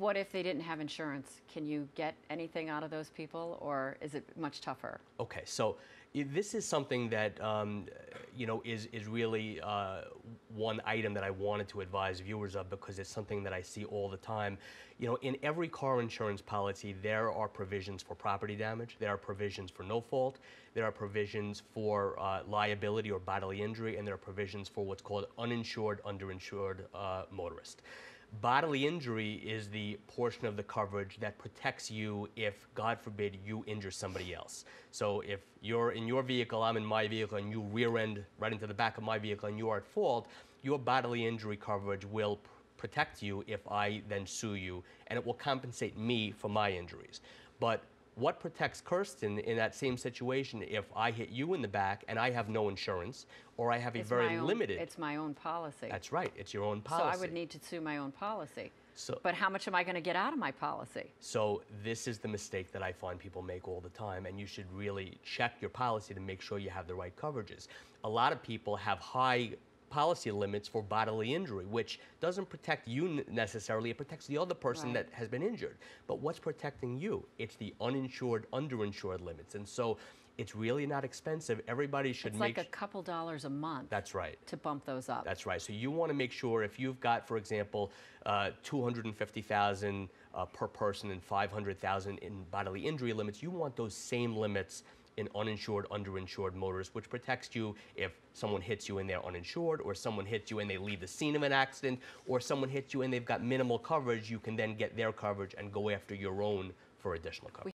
what if they didn't have insurance? Can you get anything out of those people, or is it much tougher? Okay, so this is something that is really one item that I wanted to advise viewers of, because it's something that I see all the time. In every car insurance policy, there are provisions for property damage, there are provisions for no fault, there are provisions for liability or bodily injury, and there are provisions for what's called uninsured, underinsured motorist. Bodily injury is the portion of the coverage that protects you if, God forbid, you injure somebody else. So if you're in your vehicle, I'm in my vehicle, and you rear end right into the back of my vehicle and you are at fault, your bodily injury coverage will protect you if I then sue you, and it will compensate me for my injuries. But what protects Kirsten in that same situation if I hit you in the back and I have no insurance, or I have a very limited... It's my own policy. That's right. It's your own policy. So I would need to sue my own policy. So, but how much am I going to get out of my policy? So this is the mistake that I find people make all the time, and you should really check your policy to make sure you have the right coverages. A lot of people have high policy limits for bodily injury, which doesn't protect you necessarily. It protects the other person that has been injured. But what's protecting you? It's the uninsured, underinsured limits. And so it's really not expensive. Everybody should it's like a couple dollars a month. That's right. To bump those up. That's right. So you want to make sure, if you've got, for example, $250,000 per person and $500,000 in bodily injury limits, you want those same limits in uninsured, underinsured motorists, which protects you if someone hits you and they're uninsured, or someone hits you and they leave the scene of an accident, or someone hits you and they've got minimal coverage. You can then get their coverage and go after your own for additional coverage.